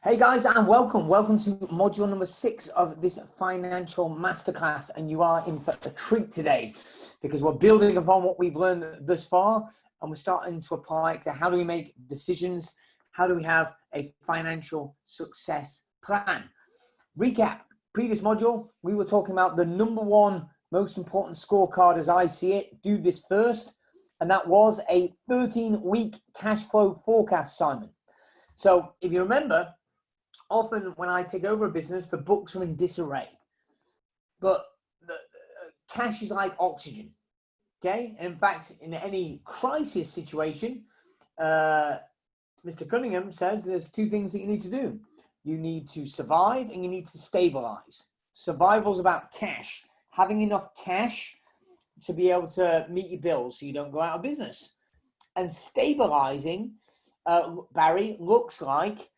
Hey guys, and welcome to module number 6 of this financial masterclass. And you are in for a treat today because we're building upon what we've learned thus far, and we're starting to apply it to how do we make decisions, how do we have a financial success plan. Recap: previous module, we were talking about the number one most important scorecard as I see it. Do this first, and that was a 13-week cash flow forecast, Simon. So if you remember, often when I take over a business, the books are in disarray. But the cash is like oxygen, okay? And in fact, in any crisis situation, Mr. Cunningham says there's two things that you need to do. You need to survive and you need to stabilize. Survival's about cash, having enough cash to be able to meet your bills so you don't go out of business. And stabilizing, Barry, looks like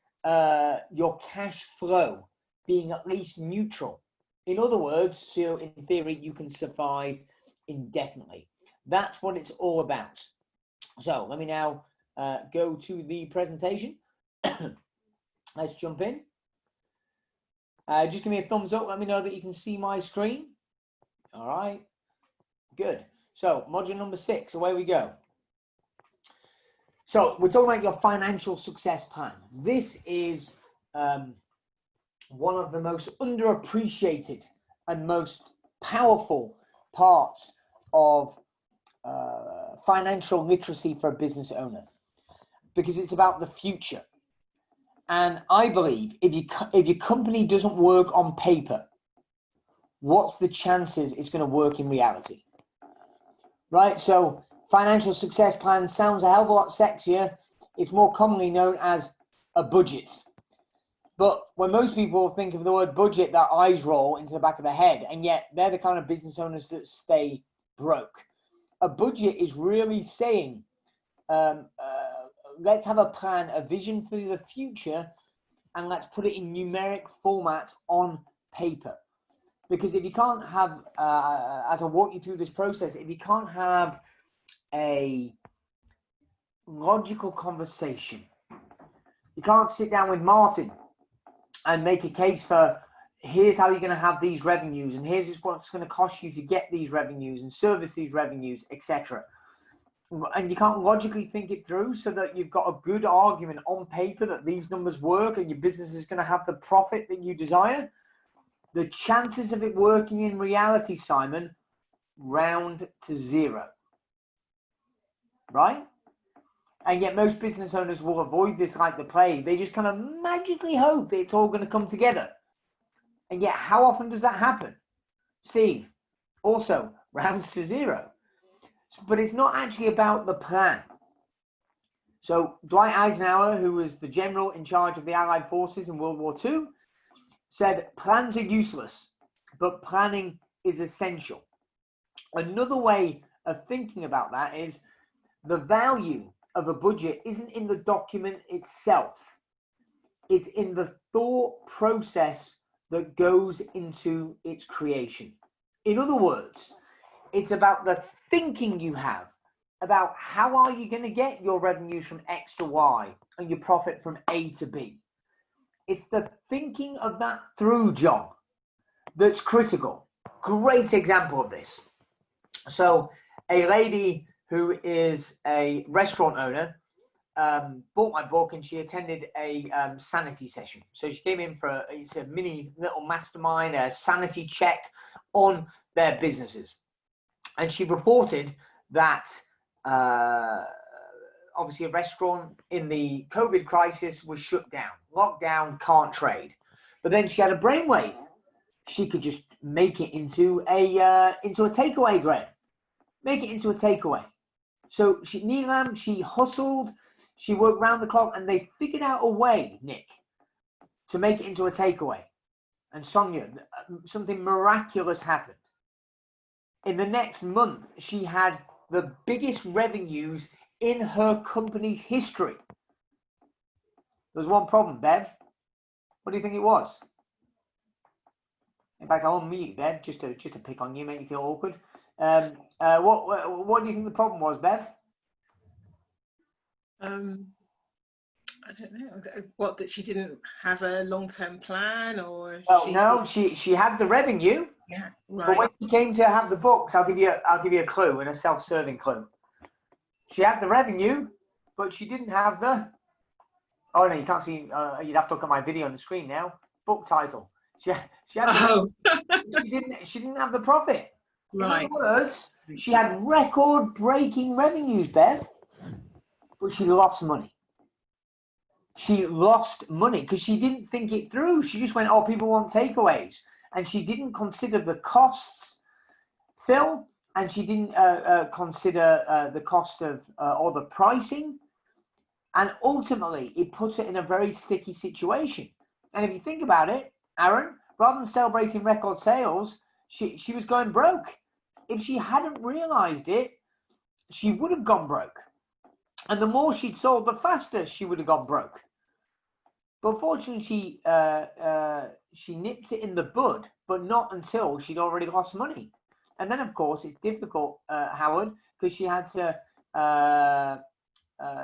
your cash flow being at least neutral. In other words, so in theory, you can survive indefinitely. That's what it's all about. So let me now go to the presentation. Let's jump in. Just give me a thumbs up. Let me know that you can see my screen. All right, good. So module number 6, away we go. So we're talking about your financial success plan. This is one of the most underappreciated and most powerful parts of financial literacy for a business owner, because it's about the future. And I believe if your company doesn't work on paper, what's the chances it's going to work in reality? Right? So financial success plan sounds a hell of a lot sexier. It's more commonly known as a budget. But when most people think of the word budget, their eyes roll into the back of their head, and yet they're the kind of business owners that stay broke. A budget is really saying, let's have a plan, a vision for the future, and let's put it in numeric format on paper. Because if you can't have, as I walk you through this process, if you can't have a logical conversation, you can't sit down with Martin and make a case for here's how you're going to have these revenues, and here's what's going to cost you to get these revenues and service these revenues, etc. And you can't logically think it through so that you've got a good argument on paper that these numbers work and your business is going to have the profit that you desire. The chances of it working in reality, Simon, round to zero. Right? And yet most business owners will avoid this like the plague. They just kind of magically hope it's all going to come together. And yet how often does that happen? Steve, also rounds to zero. But it's not actually about the plan. So Dwight Eisenhower, who was the general in charge of the Allied forces in World War II, said plans are useless, but planning is essential. Another way of thinking about that is the value of a budget isn't in the document itself. It's in the thought process that goes into its creation. In other words, it's about the thinking you have about how are you going to get your revenues from X to Y and your profit from A to B. It's the thinking of that through, John, that's critical. Great example of this. So a lady who is a restaurant owner bought my book, and she attended a sanity session. So she came in for it's a mini little mastermind, a sanity check on their businesses. And she reported that obviously a restaurant in the COVID crisis was shut down. Lockdown, can't trade. But then she had a brainwave. She could just make it into a takeaway, Graham. Make it into a takeaway. So she hustled, she worked round the clock, and they figured out a way, Nick, to make it into a takeaway. And Sonia, something miraculous happened. In the next month, she had the biggest revenues in her company's history. There was one problem, Bev. What do you think it was? In fact, I'll unmute Bev just to pick on you, make you feel awkward. What do you think the problem was, Bev? I don't know. What, that she didn't have a long-term plan, or Well, no, she had the revenue. Yeah, But right. when she came to have the books, I'll give you a clue, and a self-serving clue. She had the revenue, but she didn't have the. Oh no, you can't see. You'd have to look at my video on the screen now. Book title. She had the revenue, she didn't have the profit. Right. In other words, she had record-breaking revenues, Bev, but she lost money. She lost money because she didn't think it through. She just went, "Oh, people want takeaways," and she didn't consider the costs, Phil, and she didn't consider the cost of or the pricing, and ultimately it put her in a very sticky situation. And if you think about it, Aaron, rather than celebrating record sales, she was going broke. If she hadn't realized it, she would have gone broke. And the more she'd sold, the faster she would have gone broke. But fortunately, she nipped it in the bud, but not until she'd already lost money. And then, of course, it's difficult, Howard, because she had to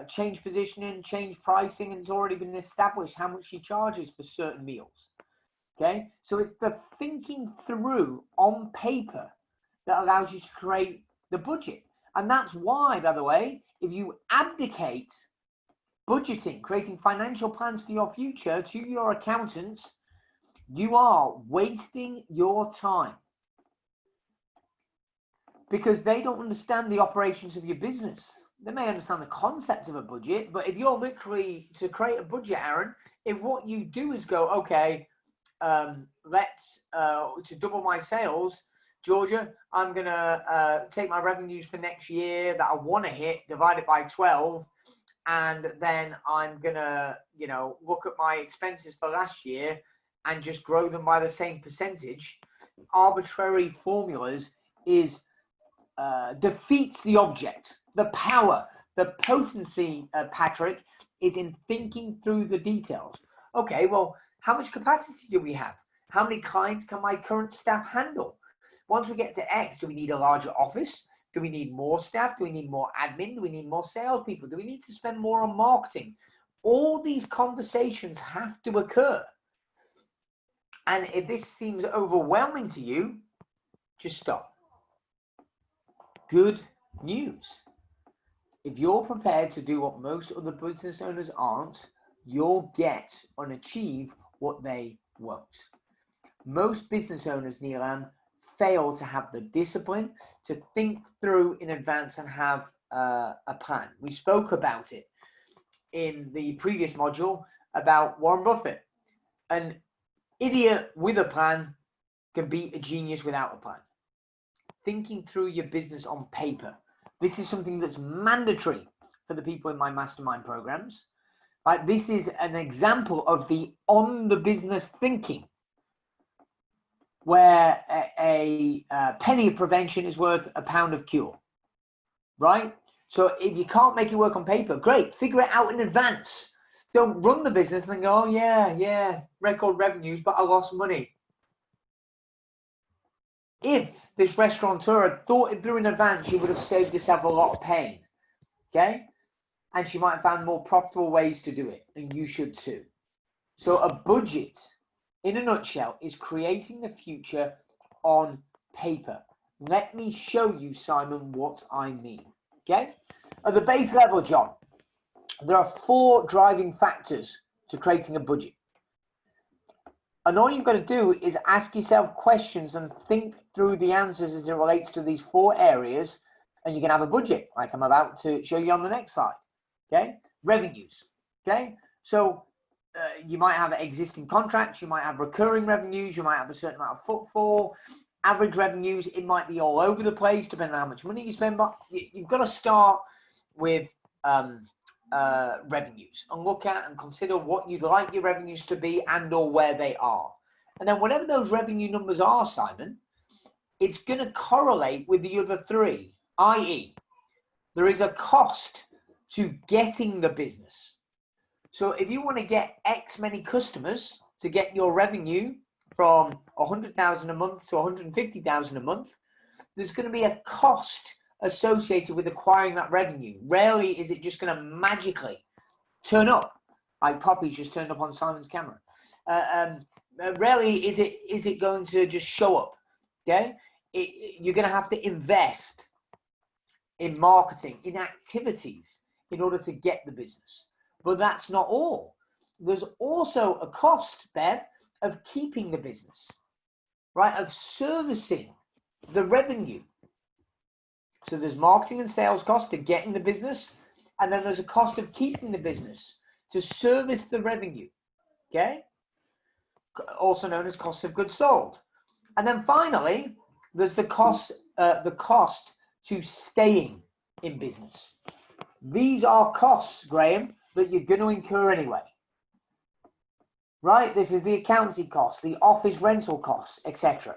change positioning, change pricing, and it's already been established how much she charges for certain meals. Okay, so it's the thinking through on paper that allows you to create the budget. And that's why, by the way, if you abdicate budgeting, creating financial plans for your future to your accountants, you are wasting your time, because they don't understand the operations of your business. They may understand the concept of a budget, but if you're literally to create a budget, Aaron, if what you do is go, okay, let's to double my sales, Georgia, I'm gonna take my revenues for next year that I want to hit, divide it by 12, and then I'm gonna, look at my expenses for last year and just grow them by the same percentage. Arbitrary formulas defeats the object. The power, the potency, Patrick, is in thinking through the details. Okay, well, how much capacity do we have? How many clients can my current staff handle? Once we get to X, do we need a larger office? Do we need more staff? Do we need more admin? Do we need more salespeople? Do we need to spend more on marketing? All these conversations have to occur. And if this seems overwhelming to you, just stop. Good news. If you're prepared to do what most other business owners aren't, you'll get and achieve what they won't. Most business owners, Neelam, fail to have the discipline to think through in advance and have a plan. We spoke about it in the previous module about Warren Buffett. An idiot with a plan can beat a genius without a plan. Thinking through your business on paper. This is something that's mandatory for the people in my mastermind programs. Right? This is an example of the on the business thinking, where a penny of prevention is worth a pound of cure, right? So if you can't make it work on paper, great, figure it out in advance. Don't run the business and then go, oh yeah, record revenues, but I lost money. If this restaurateur had thought it through in advance, she would have saved herself a lot of pain, okay? And she might have found more profitable ways to do it, and you should too. So a budget, in a nutshell, is creating the future on paper. Let me show you, Simon, what I mean, okay? At the base level, John, there are 4 driving factors to creating a budget. And all you've got to do is ask yourself questions and think through the answers as it relates to these 4 areas, and you can have a budget, like I'm about to show you on the next slide, okay? Revenues, okay? So you might have existing contracts, you might have recurring revenues, you might have a certain amount of footfall, average revenues, it might be all over the place depending on how much money you spend, but you've got to start with revenues and look at and consider what you'd like your revenues to be and or where they are. And then whatever those revenue numbers are, Simon, it's going to correlate with the other 3, i.e. there is a cost to getting the business. So if you want to get X many customers to get your revenue from 100,000 a month to 150,000 a month, there's going to be a cost associated with acquiring that revenue. Rarely is it just going to magically turn up. Like Poppy's just turned up on Simon's camera. Rarely is it going to just show up. Okay, you're going to have to invest in marketing, in activities, in order to get the business. But that's not all. There's also a cost, Bev, of keeping the business, right? Of servicing the revenue. So there's marketing and sales cost to getting the business, and then there's a cost of keeping the business to service the revenue, okay? Also known as cost of goods sold. And then finally, there's the cost to staying in business. These are costs, Graham, that you're going to incur anyway. Right? This is the accounting cost, the office rental costs, etc.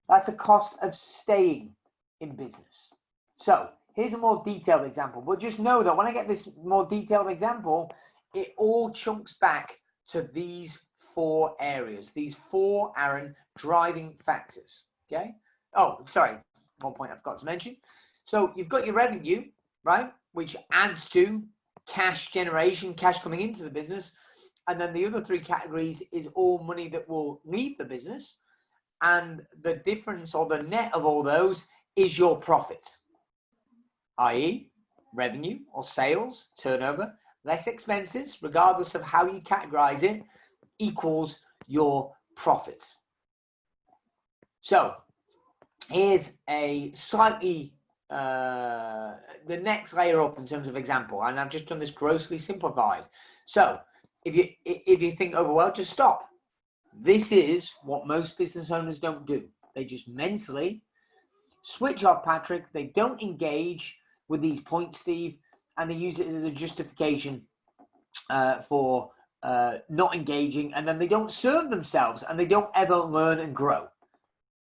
That's the cost of staying in business. So here's a more detailed example. But just know that when I get this more detailed example, it all chunks back to these 4 areas, these 4, Aaron, driving factors. Okay? Oh, sorry. One point I forgot to mention. So you've got your revenue, right? Which adds to cash generation, cash coming into the business. And then the other 3 categories is all money that will leave the business. And the difference or the net of all those is your profit, i.e. revenue or sales, turnover, less expenses, regardless of how you categorize it, equals your profit. So here's a slightly, the next layer up in terms of example. And I've just done this grossly simplified. So if you think, oh, well, just stop. This is what most business owners don't do. They just mentally switch off, Patrick. They don't engage with these points, Steve, and they use it as a justification for not engaging, and then they don't serve themselves, and they don't ever learn and grow.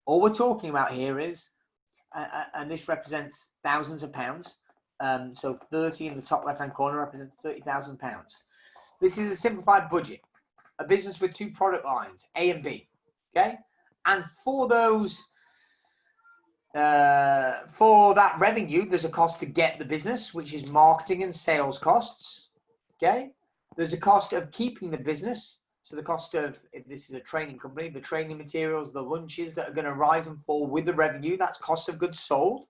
All we're talking about here is, and this represents thousands of pounds, so 30 in the top left-hand corner represents £30,000. This is a simplified budget, a business with 2 product lines, A and B, okay? And for those, for that revenue, there's a cost to get the business, which is marketing and sales costs, okay? There's a cost of keeping the business. So the cost of, if this is a training company, the training materials, the lunches that are going to rise and fall with the revenue, that's cost of goods sold.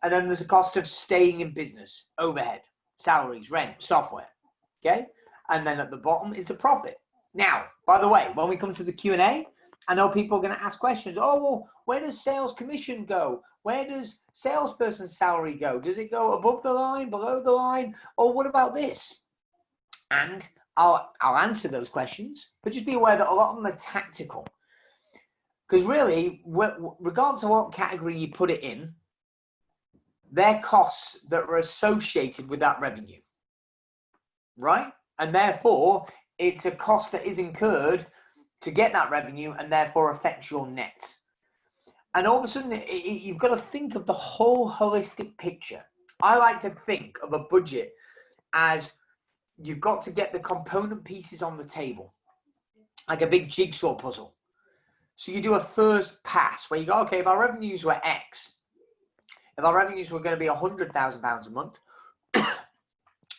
And then there's a cost of staying in business, overhead, salaries, rent, software, okay? And then at the bottom is the profit. Now, by the way, when we come to the Q&A, I know people are going to ask questions. Oh, well, where does sales commission go? Where does salesperson's salary go? Does it go above the line, below the line? Or what about this? And I'll answer those questions, but just be aware that a lot of them are tactical. Because really, regardless of what category you put it in, they're costs that are associated with that revenue, right? And therefore, it's a cost that is incurred to get that revenue and therefore affects your net. And all of a sudden, you've got to think of the whole holistic picture. I like to think of a budget as you've got to get the component pieces on the table, like a big jigsaw puzzle. So you do a first pass where you go, okay, if our revenues were X, if our revenues were going to be £100,000 a month,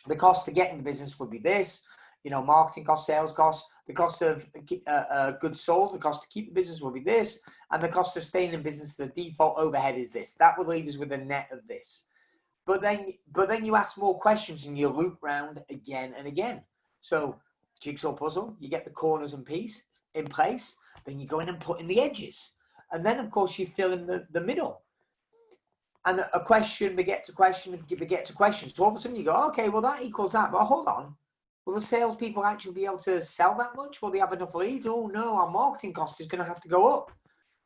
the cost to get in the business would be this, you know, marketing costs, sales costs, the cost of goods sold, the cost to keep the business will be this, and the cost of staying in business, the default overhead is this. That would leave us with a net of this. But then you ask more questions and you loop round again and again. So jigsaw puzzle, you get the corners in place, then you go in and put in the edges. And then, of course, you fill in the middle. And a question begets a question, begets a question. So all of a sudden you go, okay, well, that equals that. But hold on. Will the salespeople actually be able to sell that much? Will they have enough leads? Oh, no, our marketing cost is going to have to go up.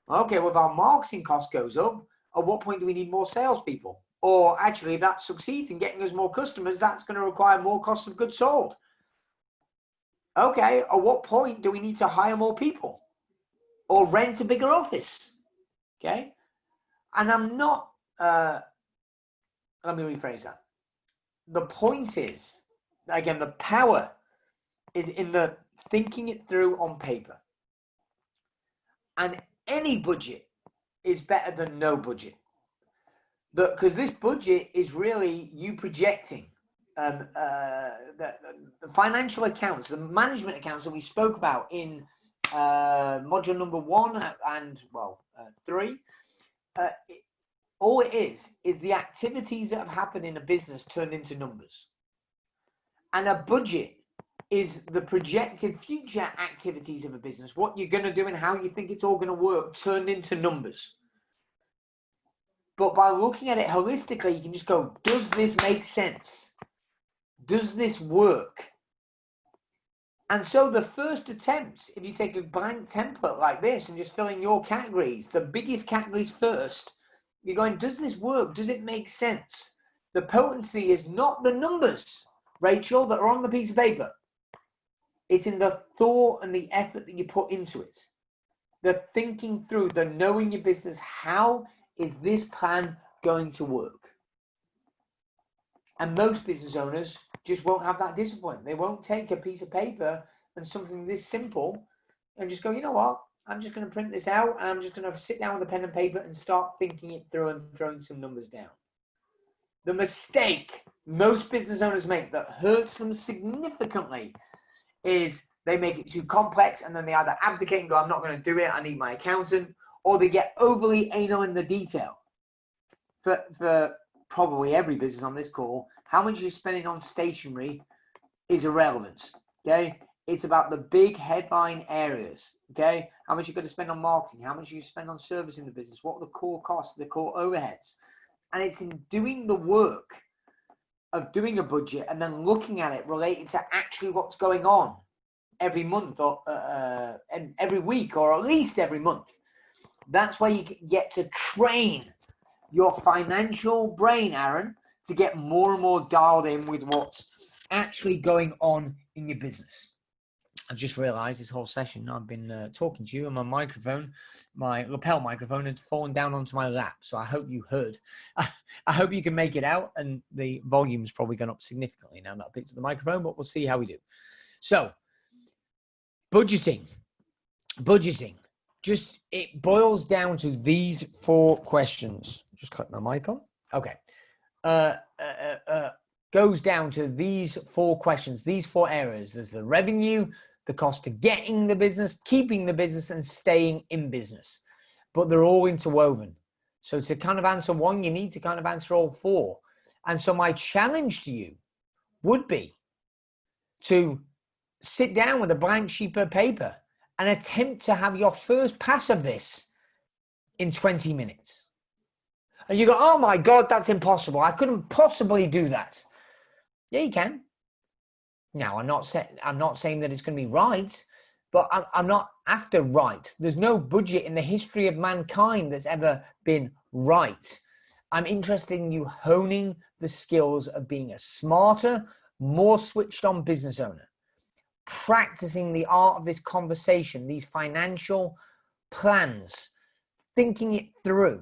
Okay, well, if our marketing cost goes up, at what point do we need more salespeople? Or actually, if that succeeds in getting us more customers, that's going to require more cost of goods sold. Okay, at what point do we need to hire more people? Or rent a bigger office? Okay? And I'm not, let me rephrase that. The point is, again, the power is in the thinking it through on paper. And any budget is better than no budget. Because this budget is really you projecting the financial accounts, the management accounts that we spoke about in module number 1 and 3, all it is the activities that have happened in a business turned into numbers. And a budget is the projected future activities of a business, what you're going to do and how you think it's all going to work, turned into numbers. But by looking at it holistically, you can just go, does this make sense? Does this work? And so the first attempts, if you take a blank template like this and just fill in your categories, the biggest categories first, you're going, does this work? Does it make sense? The potency is not the numbers, Rachel, that are on the piece of paper. It's in the thought and the effort that you put into it. The thinking through, the knowing your business, how is this plan going to work? And most business owners just won't have that discipline. They won't take a piece of paper and something this simple and just go, you know what? I'm just going to print this out and I'm just going to sit down with a pen and paper and start thinking it through and throwing some numbers down. The mistake most business owners make that hurts them significantly is they make it too complex and then they either abdicate and go, I'm not going to do it, I need my accountant, or they get overly anal in the detail. For probably every business on this call, how much you're spending on stationery is irrelevant, okay? It's about the big headline areas, okay? How much you're going to spend on marketing, how much you spend on servicing the business, what are the core costs, the core overheads. And it's in doing the work of doing a budget and then looking at it related to actually what's going on every month or and every week, or at least every month. That's where you get to train your financial brain, Aaron, to get more and more dialed in with what's actually going on in your business. I've just realized this whole session I've been talking to you, and my microphone, my lapel microphone, had fallen down onto my lap. So I hope you heard. I hope you can make it out, and the volume's probably gone up significantly now that I picked up the microphone, but we'll see how we do. So budgeting. Just, it boils down to these 4 questions. Just click my mic on. Okay. Goes down to these 4 questions, these 4 areas. There's the revenue, the cost of getting the business, keeping the business, and staying in business. But they're all interwoven. So to kind of answer one, you need to kind of answer all 4. And so my challenge to you would be to sit down with a blank sheet of paper and attempt to have your first pass of this in 20 minutes. And you go, oh my God, that's impossible. I couldn't possibly do that. Yeah, you can. Now, I'm not saying that it's going to be right, but I'm not after right. There's no budget in the history of mankind that's ever been right. I'm interested in you honing the skills of being a smarter, more switched on business owner, practicing the art of this conversation, these financial plans, thinking it through.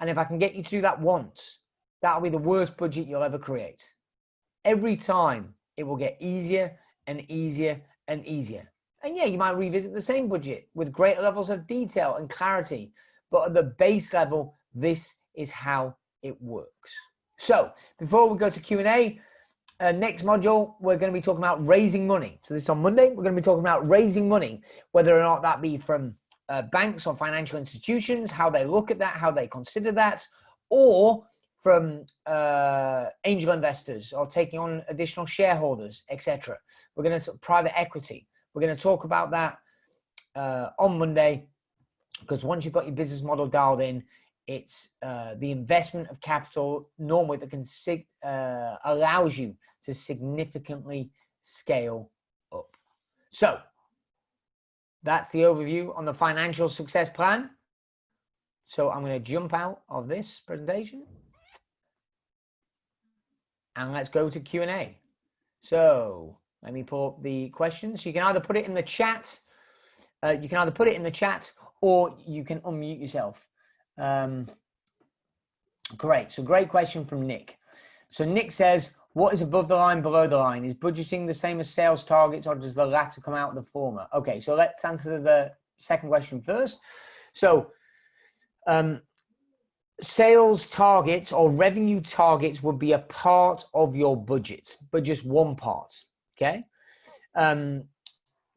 And if I can get you to do that once, that'll be the worst budget you'll ever create. Every time it will get easier and easier and easier. And yeah, you might revisit the same budget with greater levels of detail and clarity, but at the base level, this is how it works. So before we go to Q&A, next module, we're going to be talking about raising money. So this is on Monday. We're going to be talking about raising money, whether or not that be from banks or financial institutions, how they look at that, how they consider that, or from angel investors or taking on additional shareholders, etc. We're going to private equity. We're going to talk about that on Monday, because once you've got your business model dialed in, it's the investment of capital normally that can allows you to significantly scale up. So that's the overview on the financial success plan. So I'm going to jump out of this presentation and let's go to Q&A. So let me pull up the questions. You can either put it in the chat. Or you can unmute yourself. Great. So great question from Nick. So Nick says, what is above the line, below the line? Is budgeting the same as sales targets, or does the latter come out of the former? Okay, so let's answer the second question first. So sales targets or revenue targets would be a part of your budget, but just one part. Okay.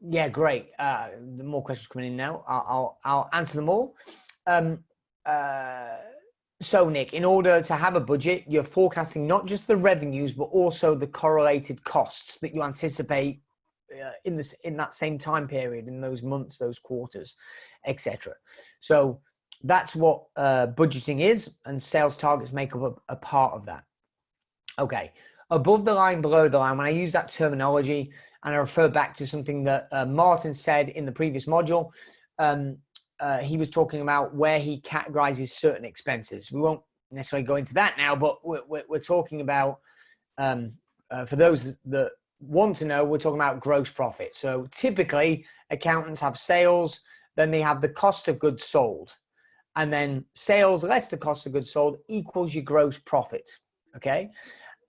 Yeah, great. The more questions coming in now. I'll answer them all. So Nick, in order to have a budget, you're forecasting not just the revenues, but also the correlated costs that you anticipate in that same time period, in those months, those quarters, etc. So that's what budgeting is, and sales targets make up a part of that. Okay, above the line, below the line. When I use that terminology, and I refer back to something that Martin said in the previous module, he was talking about where he categorizes certain expenses. We won't necessarily go into that now, but we're talking about, for those that want to know, we're talking about gross profit. So typically accountants have sales, then they have the cost of goods sold, and then sales less the cost of goods sold equals your gross profit. Okay.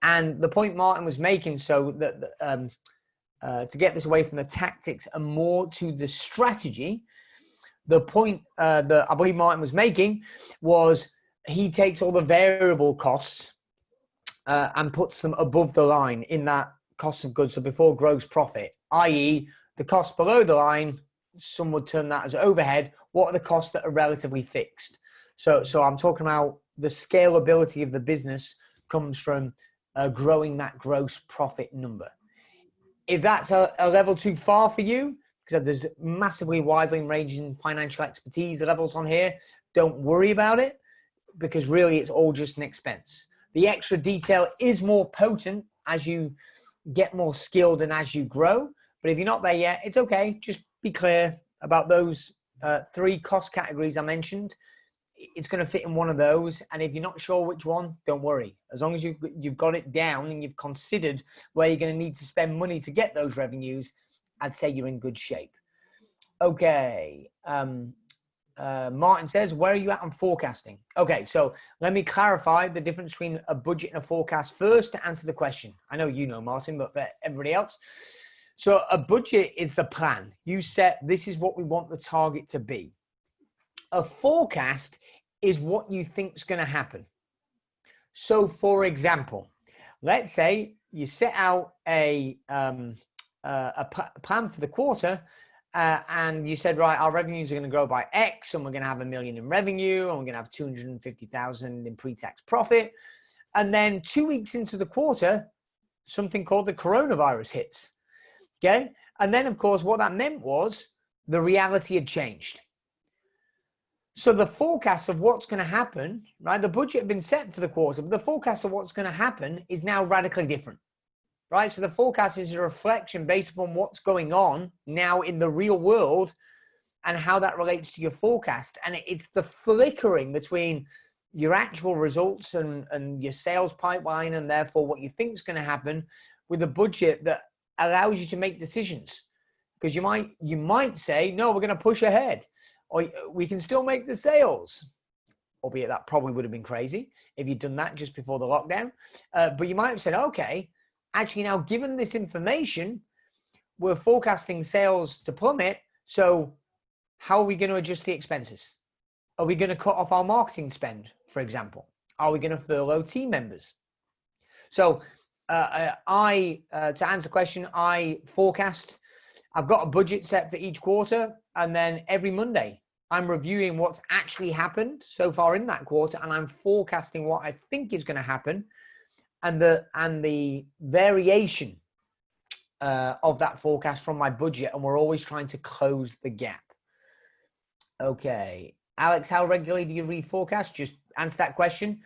And the point Martin was making, so that to get this away from the tactics and more to the strategy, the point that I believe Martin was making was he takes all the variable costs and puts them above the line in that cost of goods, so before gross profit, i.e. the cost below the line, some would term that as overhead. What are the costs that are relatively fixed? So I'm talking about the scalability of the business comes from growing that gross profit number. If that's a level too far for you, because there's massively widely ranging financial expertise levels on here, don't worry about it, because really it's all just an expense. The extra detail is more potent as you get more skilled and as you grow. But if you're not there yet, it's okay. Just be clear about those 3 cost categories I mentioned. It's going to fit in one of those. And if you're not sure which one, don't worry. As long as you've got it down and you've considered where you're going to need to spend money to get those revenues, I'd say you're in good shape. Okay. Martin says, where are you at on forecasting? Okay, so let me clarify the difference between a budget and a forecast first to answer the question. I know you know, Martin, but for everybody else. So a budget is the plan. You set, this is what we want the target to be. A forecast is what you think is going to happen. So for example, let's say you set out a plan for the quarter, and you said, right, our revenues are going to grow by X, and we're going to have $1 million in revenue, and we're going to have 250,000 in pre-tax profit. And then 2 weeks into the quarter, something called the coronavirus hits. Okay. And then of course, what that meant was the reality had changed. So the forecast of what's going to happen, right? The budget had been set for the quarter, but the forecast of what's going to happen is now radically different. Right? So the forecast is a reflection based upon what's going on now in the real world and how that relates to your forecast. And it's the flickering between your actual results and your sales pipeline, and therefore what you think is going to happen with a budget that allows you to make decisions. Because you might say, no, we're going to push ahead, or we can still make the sales. Albeit that probably would have been crazy if you'd done that just before the lockdown. But you might have said, okay, actually now given this information, we're forecasting sales to plummet. So how are we going to adjust the expenses? Are we going to cut off our marketing spend, for example? Are we going to furlough team members? So to answer the question, I forecast, I've got a budget set for each quarter, and then every Monday I'm reviewing what's actually happened so far in that quarter, and I'm forecasting what I think is going to happen, and the variation of that forecast from my budget, and we're always trying to close the gap. Okay, Alex, how regularly do you reforecast? Just answer that question.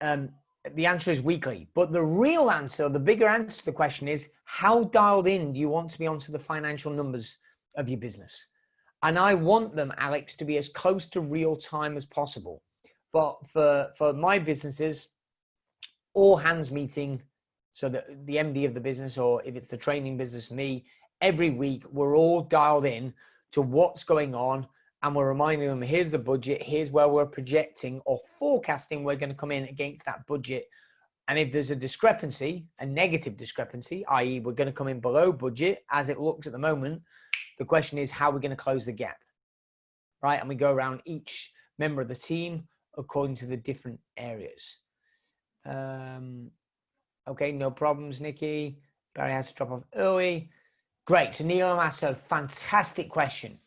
The answer is weekly, but the real answer, the bigger answer to the question is, how dialed in do you want to be onto the financial numbers of your business? And I want them, Alex, to be as close to real time as possible. But for my businesses, all hands meeting, so the MD of the business, or if it's the training business, me, every week, we're all dialed in to what's going on. And we're reminding them, here's the budget, here's where we're projecting or forecasting we're going to come in against that budget. And if there's a discrepancy, a negative discrepancy, i.e. we're going to come in below budget as it looks at the moment, the question is, how are we going to close the gap, right? And we go around each member of the team according to the different areas. Okay, no problems, Nikki. Barry has to drop off early. Great. So Neelam asked a fantastic question.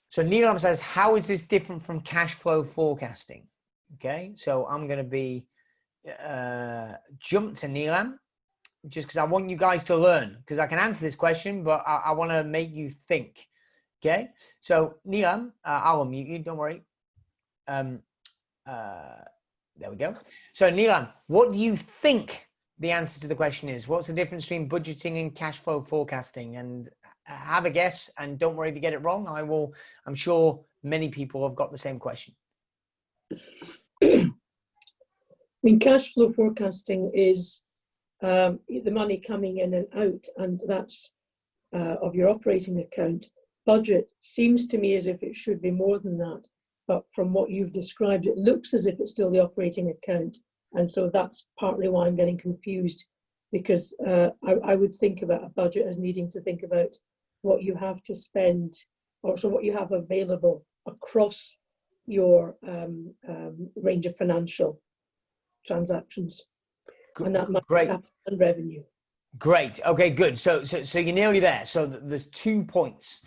So Neelam says, how is this different from cash flow forecasting? Okay, so I'm going to be jump to Neelam just because I want you guys to learn, because I can answer this question, but I want to make you think. Okay, so Neelam, I'll unmute you, don't worry. There we go. So Neelam, what do you think the answer to the question is? What's the difference between budgeting and cash flow forecasting? And have a guess, and don't worry if you get it wrong. I'm sure many people have got the same question. I mean, cash flow forecasting is the money coming in and out, and that's of your operating account. Budget seems to me as if it should be more than that, but from what you've described, it looks as if it's still the operating account, and so that's partly why I'm getting confused, because I would think about a budget as needing to think about what you have to spend, or so what you have available across your range of financial transactions, and that might happen in revenue. Great. Okay, good. So you're nearly there. So there's 2 points.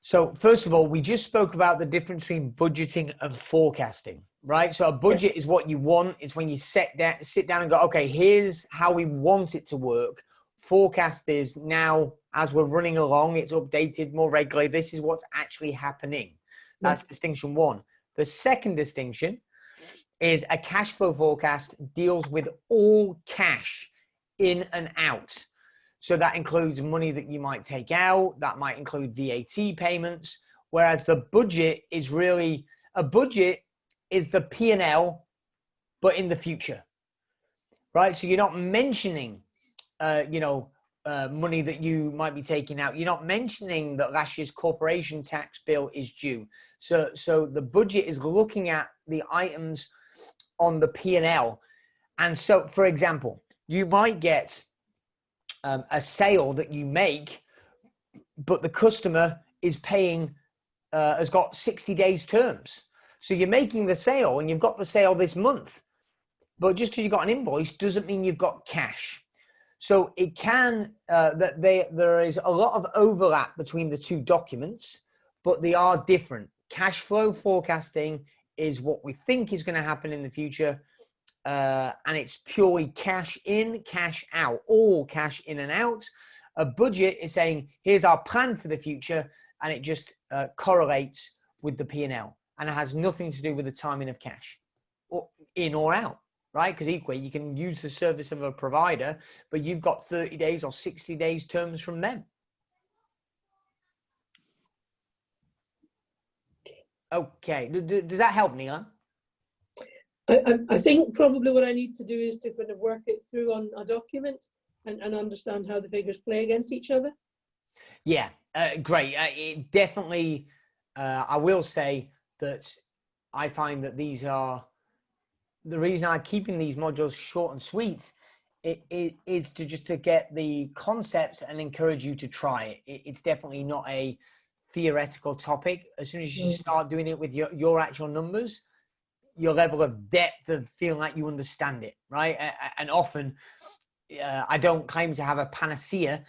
So first of all, we just spoke about the difference between budgeting and forecasting, right? So a budget is what you want. It's when you sit down and go, okay, here's how we want it to work. Forecast is now, as we're running along, it's updated more regularly. This is what's actually happening. That's distinction one. The second distinction is a cash flow forecast deals with all cash in and out. So that includes money that you might take out, that might include VAT payments, whereas the budget is really, a budget is the P&L, but in the future, right? So you're not mentioning, money that you might be taking out. You're not mentioning that last year's corporation tax bill is due. So the budget is looking at the items on the P&L. And so, for example, you might get a sale that you make, but the customer is paying, has got 60 days terms. So you're making the sale and you've got the sale this month, but just because you've got an invoice doesn't mean you've got cash. So it can, there is a lot of overlap between the two documents, but they are different. Cash flow forecasting is what we think is going to happen in the future. And it's purely cash in, cash out, all cash in and out. A budget is saying, here's our plan for the future, and it just correlates with the P&L, and it has nothing to do with the timing of cash, or in or out, right? Because equally, you can use the service of a provider, but you've got 30 days or 60 days terms from them. Okay, does that help, Neelam? I think probably what I need to do is to kind of work it through on a document and understand how the figures play against each other. Yeah, great. It definitely, I will say that I find that these are, the reason I'm keeping these modules short and sweet is to just to get the concepts and encourage you to try it. It's definitely not a theoretical topic. As soon as you start doing it with your actual numbers, your level of depth of feeling like you understand it, right? And often, I don't claim to have a panacea.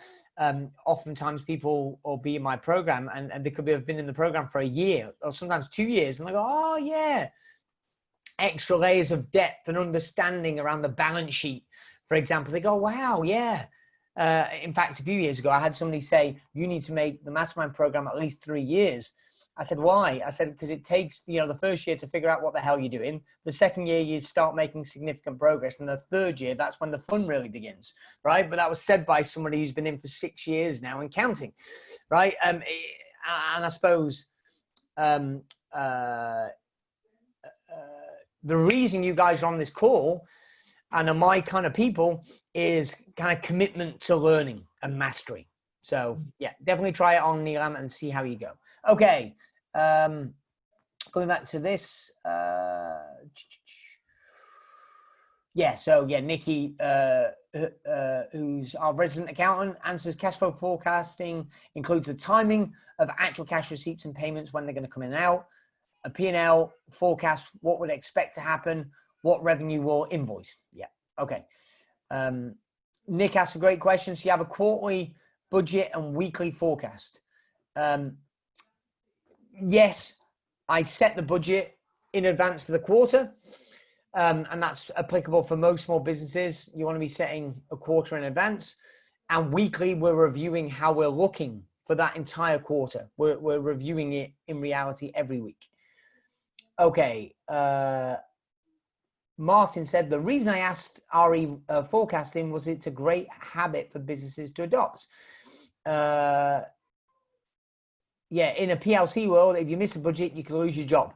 Oftentimes people will be in my program and they could have been in the program for a year or sometimes 2 years, and they go, oh yeah, extra layers of depth and understanding around the balance sheet, for example. They go, wow, yeah. In fact, a few years ago, I had somebody say, you need to make the mastermind program at least 3 years. I said, why? I said, because it takes, the first year to figure out what the hell you're doing. The second year, you start making significant progress. And the third year, that's when the fun really begins, right? But that was said by somebody who's been in for 6 years now and counting, right? And I suppose the reason you guys are on this call and are my kind of people is kind of commitment to learning and mastery. So yeah, definitely try it on, Neelam, and see how you go. Okay, going back to this. Nikki, who's our resident accountant, answers cash flow forecasting includes the timing of actual cash receipts and payments when they're going to come in and out. a P&L forecast, what would expect to happen, what revenue will invoice. Yeah, okay. Nick asked a great question. So you have a quarterly budget and weekly forecast. Yes, I set the budget in advance for the quarter, and that's applicable for most small businesses. You want to be setting a quarter in advance, and weekly we're reviewing how we're looking for that entire quarter. We're reviewing it in reality every week. Okay. Martin said, the reason I asked RE forecasting was it's a great habit for businesses to adopt. Yeah, in a PLC world, if you miss a budget, you can lose your job.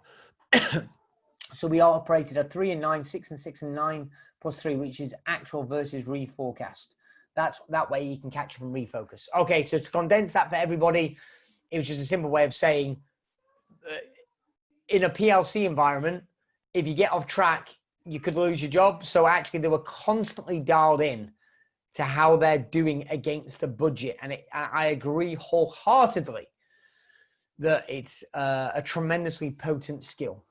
So we all operated a 3 and 9, 6 and 6 and 9 plus 3, which is actual versus reforecast. That way you can catch up and refocus. Okay, so to condense that for everybody, it was just a simple way of saying, in a PLC environment, if you get off track, you could lose your job. So actually they were constantly dialed in to how they're doing against the budget. And I agree wholeheartedly that it's a tremendously potent skill.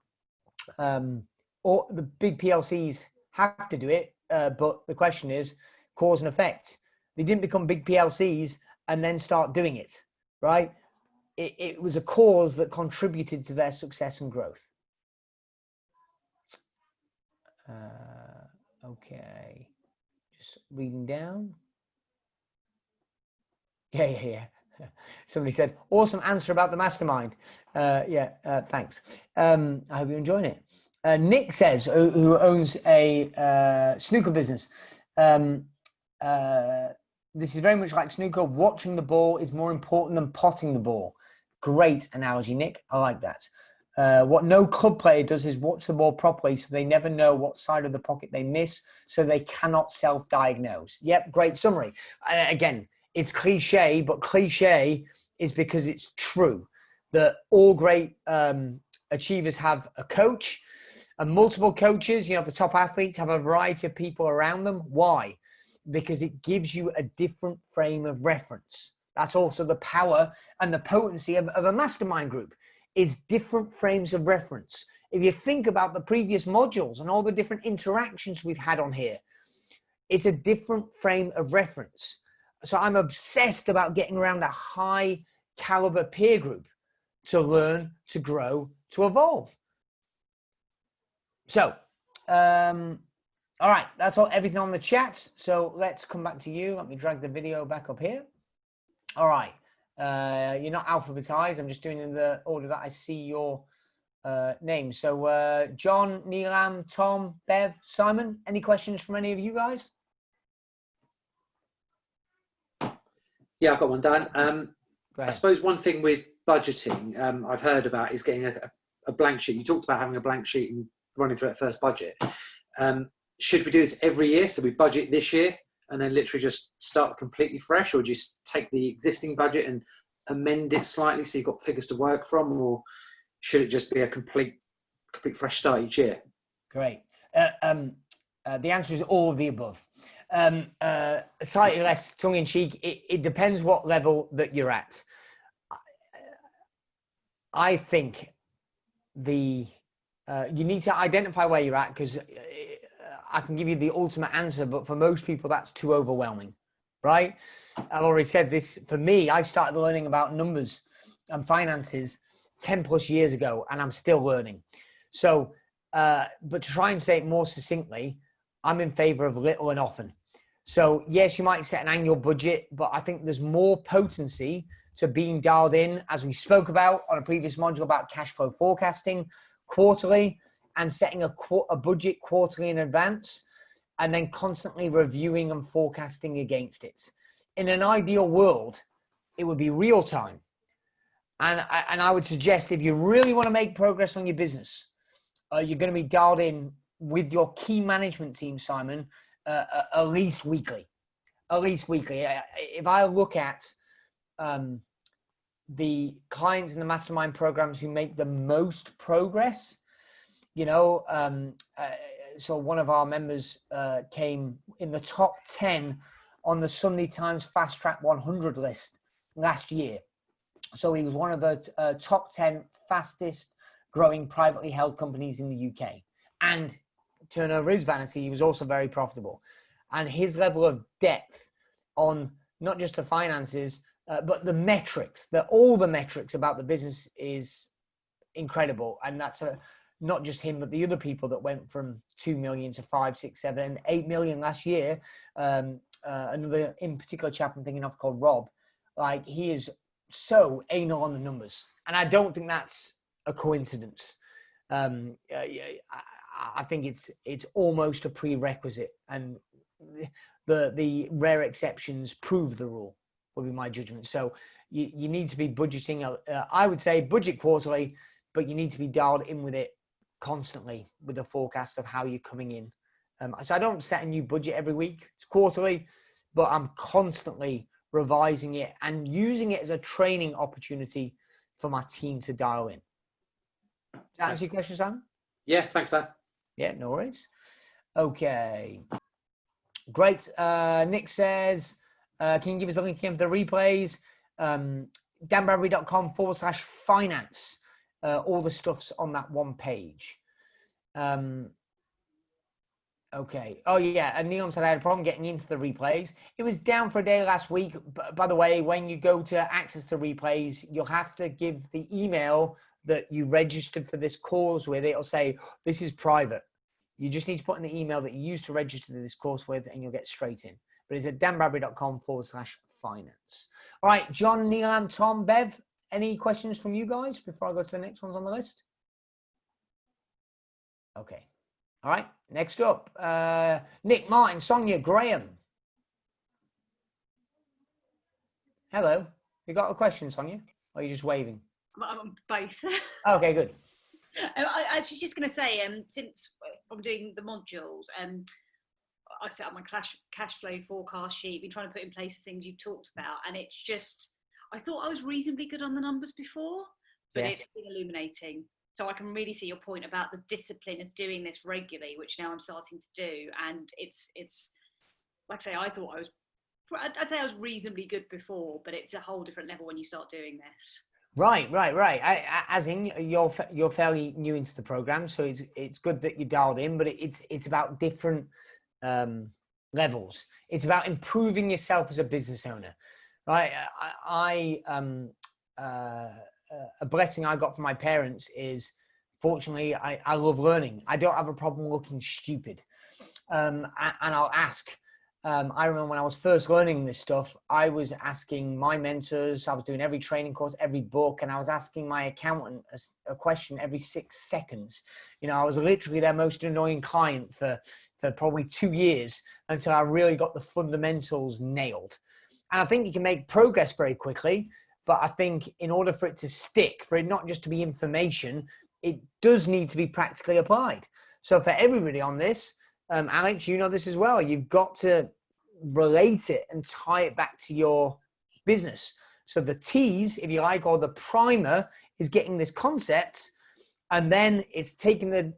Or the big PLCs have to do it, but the question is cause and effect. They didn't become big PLCs and then start doing it, right? It was a cause that contributed to their success and growth. Okay, just reading down. Yeah. Somebody said, awesome answer about the mastermind. Thanks. I hope you're enjoying it. Nick says, who owns a snooker business. This is very much like snooker. Watching the ball is more important than potting the ball. Great analogy, Nick. I like that. What no club player does is watch the ball properly, so they never know what side of the pocket they miss, so they cannot self-diagnose. Yep, great summary. Again, it's cliche, but cliche is because it's true that all great achievers have a coach and multiple coaches. You know, the top athletes have a variety of people around them. Why? Because it gives you a different frame of reference. That's also the power and the potency of a mastermind group, is different frames of reference. If you think about the previous modules and all the different interactions we've had on here, it's a different frame of reference. So I'm obsessed about getting around a high caliber peer group to learn, to grow, to evolve. So, all right, that's everything on the chat. So let's come back to you. Let me drag the video back up here. All right. You're not alphabetized. I'm just doing in the order that I see your name. So John, Neelam, Tom, Bev, Simon, any questions from any of you guys? Yeah, I've got one, Dan. I suppose one thing with budgeting I've heard about is getting a blank sheet. You talked about having a blank sheet and running through that first budget. Should we do this every year? So we budget this year and then literally just start completely fresh, or just take the existing budget and amend it slightly so you've got figures to work from, or should it just be a complete fresh start each year? Great. The answer is all of the above. Slightly less tongue-in-cheek. It depends what level that you're at. I think you need to identify where you're at, because I can give you the ultimate answer, but for most people that's too overwhelming, right? I've already said this. For me, I started learning about numbers and finances 10 plus years ago, and I'm still learning. So, but to try and say it more succinctly, I'm in favor of little and often. So yes, you might set an annual budget, but I think there's more potency to being dialed in, as we spoke about on a previous module about cash flow forecasting, quarterly, and setting a budget quarterly in advance, and then constantly reviewing and forecasting against it. In an ideal world, it would be real time. And I would suggest, if you really want to make progress on your business, you're going to be dialed in with your key management team, Simon, at least weekly. At least weekly. If I look at the clients in the mastermind programs who make the most progress, you know, so one of our members came in the top 10 on the Sunday Times Fast Track 100 list last year. So he was one of the top 10 fastest growing privately held companies in the UK. And turnover is vanity. He was also very profitable. And his level of depth on not just the finances, but the metrics, all the metrics about the business is incredible. And that's not just him, but the other people that went from 2 million to 5, 6, 7, and 8 million last year. Another in particular chap I'm thinking of called Rob. Like, he is so anal on the numbers. And I don't think that's a coincidence. I think it's almost a prerequisite, and the rare exceptions prove the rule, would be my judgment. So you need to be budgeting. I would say budget quarterly, but you need to be dialed in with it constantly with a forecast of how you're coming in. So I don't set a new budget every week. It's quarterly, but I'm constantly revising it and using it as a training opportunity for my team to dial in. Does that answer your question, Sam? Yeah, thanks, Dan. Yeah, no worries. Okay. Great. Nick says, can you give us a link again for the replays? danbradbury.com/finance. All the stuff's on that one page. Okay. Oh, yeah. And Neil said I had a problem getting into the replays. It was down for a day last week. By the way, when you go to access the replays, you'll have to give the email that you registered for this course with. It'll say, this is private. You just need to put in the email that you used to register this course with, and you'll get straight in. But it's at danbradbury.com/finance. All right, John, Neelam, Tom, Bev, any questions from you guys before I go to the next ones on the list? Okay. All right, next up, Nick, Martin, Sonia, Graham. Hello. You got a question, Sonia? Or are you just waving? I'm both. Okay, good. I was just going to say, since I'm doing the modules, I've set up my cash flow forecast sheet, been trying to put in place the things you've talked about, and it's just, I thought I was reasonably good on the numbers before, but yes. It's been illuminating. So I can really see your point about the discipline of doing this regularly, which now I'm starting to do. And it's like I say, I'd say I was reasonably good before, but it's a whole different level when you start doing this. Right. As in, you're fairly new into the program, so it's good that you dialed in. But it's about different levels. It's about improving yourself as a business owner, right? A blessing I got from my parents is, fortunately, I love learning. I don't have a problem looking stupid, and I'll ask. I remember when I was first learning this stuff, I was asking my mentors, I was doing every training course, every book, and I was asking my accountant a question every 6 seconds. You know, I was literally their most annoying client for probably 2 years until I really got the fundamentals nailed. And I think you can make progress very quickly, but I think in order for it to stick, for it not just to be information, it does need to be practically applied. So for everybody on this, Alex, you know this as well. You've got to relate it and tie it back to your business. So the tease, if you like, or the primer is getting this concept, and then it's taking and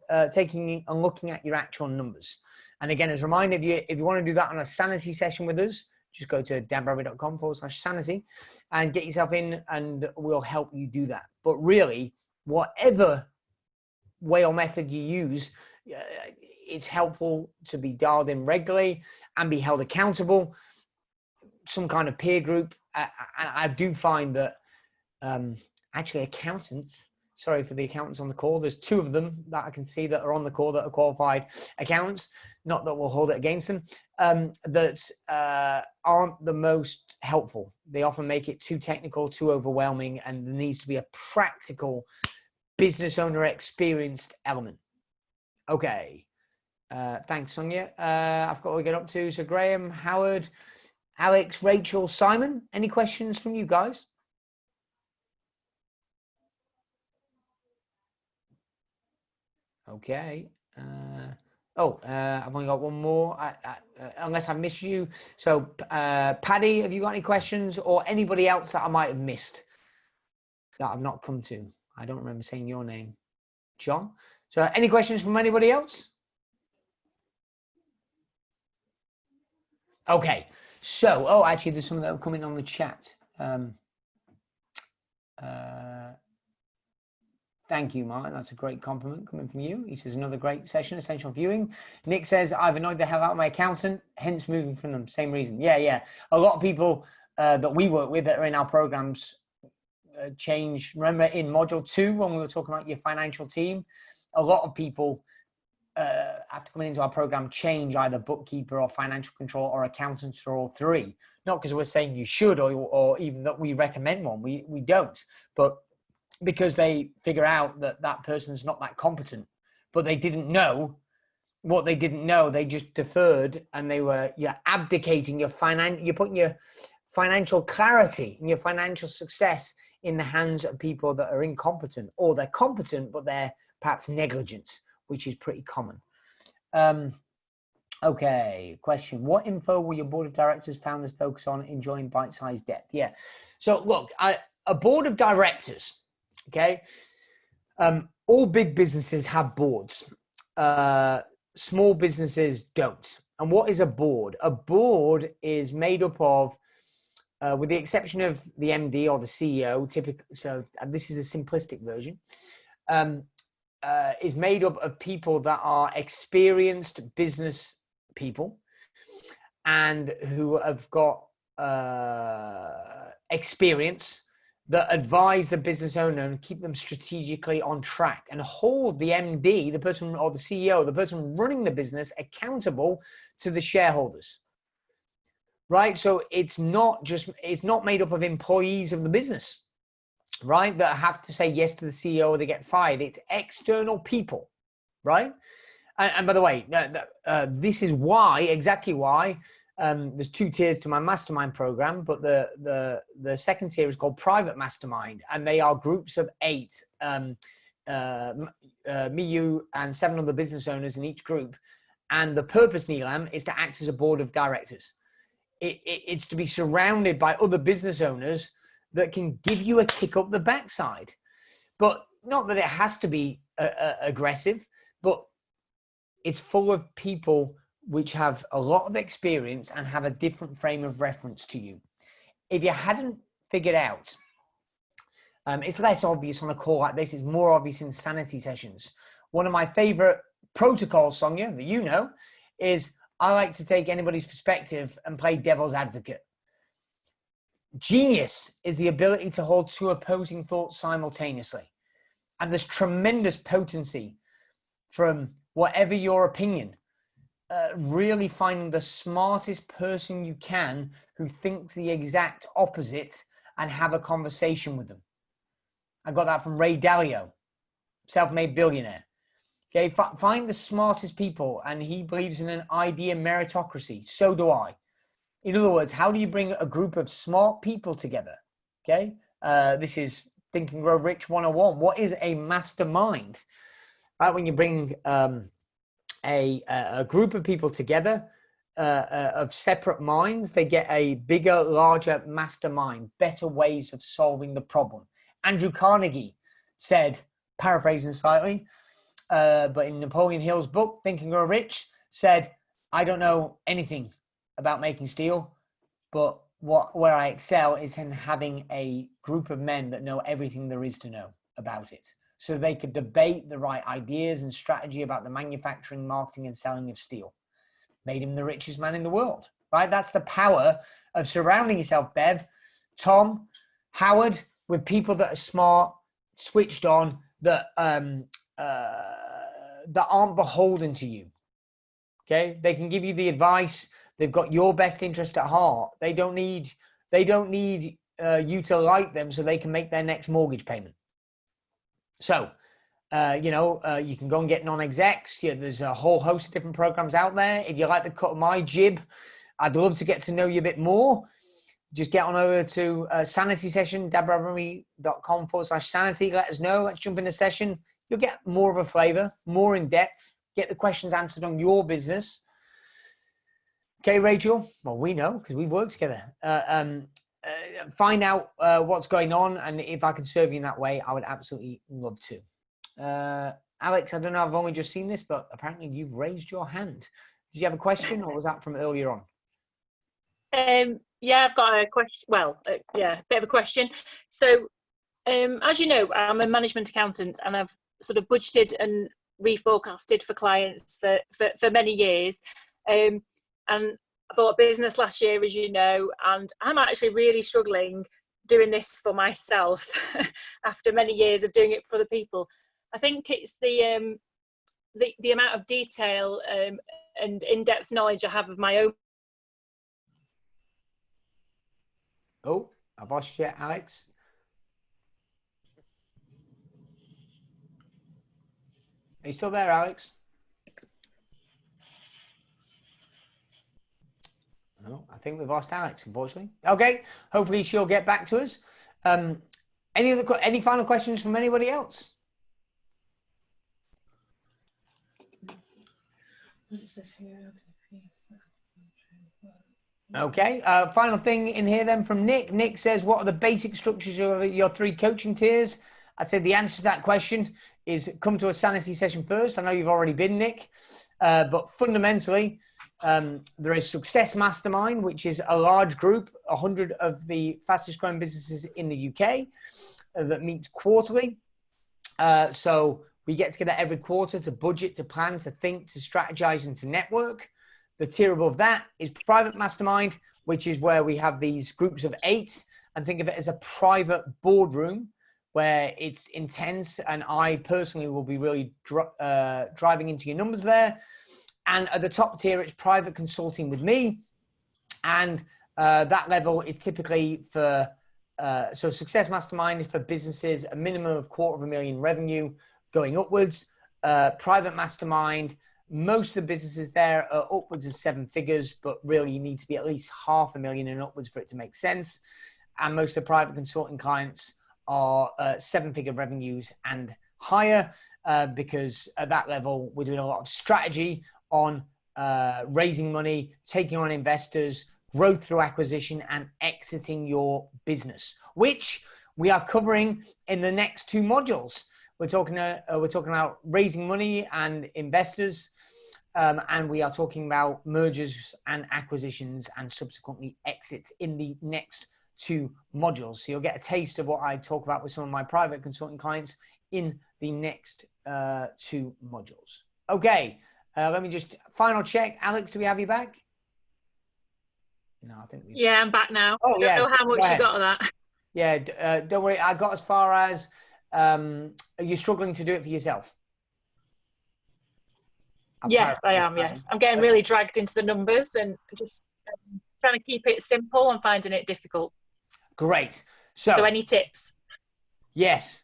looking at your actual numbers. And again, as a reminder, if you want to do that on a sanity session with us, just go to danbradbury.com/sanity and get yourself in, and we'll help you do that. But really, whatever way or method you use, it's helpful to be dialed in regularly and be held accountable, some kind of peer group. I do find that actually accountants, sorry for the accountants on the call, there's 2 of them that I can see that are on the call that are qualified accountants, not that we'll hold it against them, that aren't the most helpful. They often make it too technical, too overwhelming, and there needs to be a practical business owner experienced element. Okay. Thanks, Sonia. I've got to get up to. So Graham, Howard, Alex, Rachel, Simon, any questions from you guys? Okay. I've only got one more, unless I missed you. So Paddy, have you got any questions, or anybody else that I might have missed that I've not come to? I don't remember saying your name. John? So any questions from anybody else? Okay, so, actually, there's some that are coming on the chat. Thank you, Martin. That's a great compliment coming from you. He says, another great session, essential viewing. Nick says, I've annoyed the hell out of my accountant, hence moving from them. Same reason. Yeah. A lot of people that we work with that are in our programs change. Remember in module 2, when we were talking about your financial team, a lot of people after coming into our program change either bookkeeper or financial control or accountants or all three. Not because we're saying you should or even that we recommend one. We don't. But because they figure out that that person's not that competent, but they didn't know what they didn't know. They just deferred, and you're abdicating you're putting your financial clarity and your financial success in the hands of people that are incompetent, or they're competent, but they're perhaps negligent, which is pretty common. Okay, question. What info will your board of directors, founders focus on enjoying bite-sized depth? Yeah. So look, a board of directors, okay, all big businesses have boards. Small businesses don't. And what is a board? A board is made up of, with the exception of the MD or the CEO, typically, so this is a simplistic version, is made up of people that are experienced business people and who have got experience that advise the business owner and keep them strategically on track and hold the MD, the person or the CEO, the person running the business, accountable to the shareholders. Right? So it's not made up of employees of the business, right, that have to say yes to the CEO or they get fired. It's external people, right? And by the way, this is exactly why there's 2 tiers to my mastermind program, but the second tier is called private mastermind, and they are groups of 8, me, you, and 7 other business owners in each group. And the purpose, Neelam, is to act as a board of directors. It's to be surrounded by other business owners that can give you a kick up the backside, but not that it has to be aggressive, but it's full of people which have a lot of experience and have a different frame of reference to you. If you hadn't figured out, it's less obvious on a call like this. It's more obvious in sanity sessions. One of my favorite protocols, Sonia, that you know, is I like to take anybody's perspective and play devil's advocate. Genius is the ability to hold 2 opposing thoughts simultaneously. And there's tremendous potency from whatever your opinion, really finding the smartest person you can who thinks the exact opposite and have a conversation with them. I got that from Ray Dalio, self-made billionaire. Okay, find the smartest people, and he believes in an idea meritocracy. So do I. In other words, how do you bring a group of smart people together? Okay, this is Think and Grow Rich 101. What is a mastermind? Right, when you bring a group of people together of separate minds, they get a bigger, larger mastermind, better ways of solving the problem. Andrew Carnegie said, paraphrasing slightly, but in Napoleon Hill's book, Think and Grow Rich, said, I don't know anything about making steel, but where I excel is in having a group of men that know everything there is to know about it. So they could debate the right ideas and strategy about the manufacturing, marketing, and selling of steel. Made him the richest man in the world, right? That's the power of surrounding yourself, Bev, Tom, Howard, with people that are smart, switched on, that aren't beholden to you. Okay, they can give you the advice. They've got your best interest at heart. They don't need you to like them so they can make their next mortgage payment. So, you can go and get non-execs. Yeah, there's a whole host of different programs out there. If you like the cut of my jib, I'd love to get to know you a bit more. Just get on over to Sanity Session, dabradbury.com/sanity. Let us know. Let's jump in a session. You'll get more of a flavor, more in depth, get the questions answered on your business. Okay, Rachel? Well, we know because we work together. Find out what's going on, and if I can serve you in that way, I would absolutely love to. Alex, I don't know, I've only just seen this, but apparently you've raised your hand. Did you have a question, or was that from earlier on? Yeah, I've got a question. Well, a bit of a question. So As you know, I'm a management accountant, and I've sort of budgeted and reforecasted for clients for many years. And I bought a business last year, as you know, and I'm actually really struggling doing this for myself after many years of doing it for other people. I think it's the amount of detail and in-depth knowledge I have of my own. Oh, I've lost you, Alex. Are you still there, Alex? No, I think we've lost Alex, unfortunately. Okay, hopefully she'll get back to us. Any final questions from anybody else? Okay, final thing in here then from Nick. Nick says, what are the basic structures of your 3 coaching tiers? I'd say the answer to that question is come to a sanity session first. I know you've already been, Nick, but fundamentally, there is Success Mastermind, which is a large group, 100 of the fastest growing businesses in the UK that meets quarterly. So we get together every quarter to budget, to plan, to think, to strategize, and to network. The tier above that is Private Mastermind, which is where we have these groups of 8, and think of it as a private boardroom where it's intense, and I personally will be really driving into your numbers there. And at the top tier, it's private consulting with me. And that level is typically for, so Success Mastermind is for businesses, a minimum of $250,000 revenue going upwards. Private Mastermind, most of the businesses there are upwards of 7 figures, but really you need to be at least $500,000 and upwards for it to make sense. And most of the private consulting clients are 7-figure revenues and higher, because at that level, we're doing a lot of strategy on raising money, taking on investors, growth through acquisition, and exiting your business, which we are covering in the next 2 modules. We're talking about raising money and investors, and we are talking about mergers and acquisitions and subsequently exits in the next 2 modules. So you'll get a taste of what I talk about with some of my private consulting clients in the next 2 modules. Okay. Let me just final check. Alex, do we have you back? No, I think we. Yeah, I'm back now. Oh, yeah. I don't know how much you got of that. Yeah, don't worry. I got as far as are you struggling to do it for yourself? Yes, I am. Yes, I'm getting really dragged into the numbers and just trying to keep it simple and finding it difficult. Great. So any tips? Yes.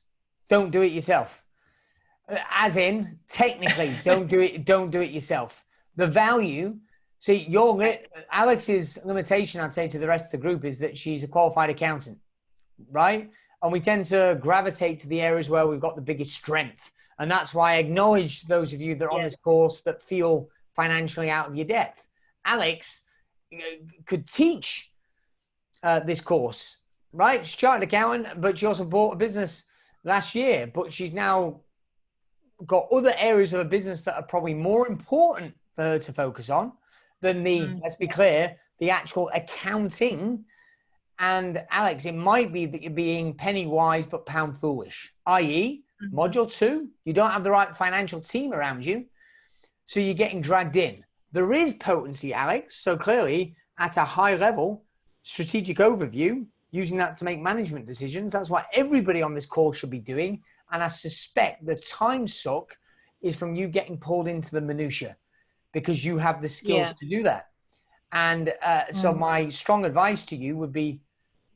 Don't do it yourself. As in, technically, don't do it yourself. The value, see, Alex's limitation, I'd say, to the rest of the group is that she's a qualified accountant, right? And we tend to gravitate to the areas where we've got the biggest strength. And that's why I acknowledge those of you that are on this course that feel financially out of your depth. Alex could teach this course, right? She's a chartered accountant, but she also bought a business last year, but she's now got other areas of a business that are probably more important for her to focus on than let's be clear, the actual accounting. And Alex, it might be that you're being penny wise but pound foolish, i.e. module 2, you don't have the right financial team around you, so you're getting dragged in. There is potency, Alex, so clearly at a high level, strategic overview, using that to make management decisions. That's what everybody on this call should be doing. And I suspect the time suck is from you getting pulled into the minutia because you have the skills to do that. And so my strong advice to you would be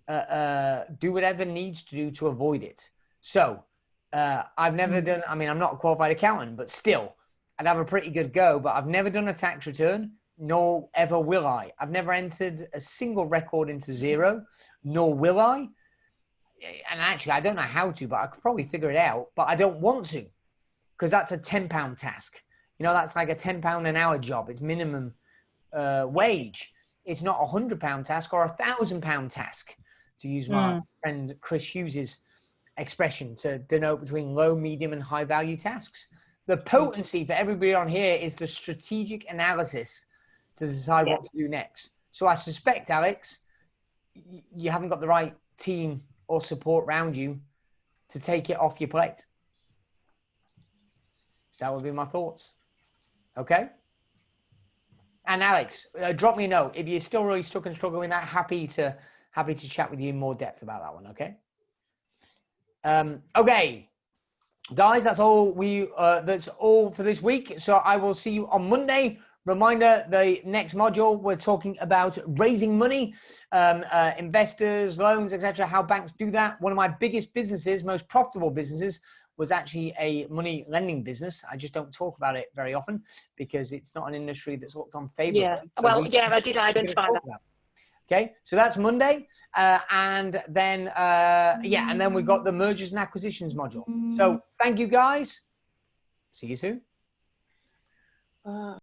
do whatever needs to do to avoid it. So I've never done, I mean, I'm not a qualified accountant, but still, I'd have a pretty good go, but I've never done a tax return, nor ever will I. I've never entered a single record into Xero, nor will I. And actually, I don't know how to, but I could probably figure it out. But I don't want to, because that's a £10 task. You know, that's like a £10 an hour job. It's minimum wage. It's not a £100 task or a £1,000 task, to use my friend Chris Hughes's expression to denote between low, medium, and high value tasks. The potency for everybody on here is the strategic analysis to decide what to do next. So I suspect, Alex, you haven't got the right team or support around you to take it off your plate. That would be my thoughts. Okay. And Alex, drop me a note if you're still really stuck and struggling with that. Happy to chat with you in more depth about that one. Okay. Okay, guys, that's all for this week. So I will see you on Monday. Reminder: the next module we're talking about raising money, investors, loans, etc. How banks do that. One of my biggest businesses, most profitable businesses, was actually a money lending business. I just don't talk about it very often because it's not an industry that's looked on favorably. Yeah, well, yeah, I did identify that. Okay, so that's Monday, and then and then we've got the mergers and acquisitions module. So thank you, guys. See you soon.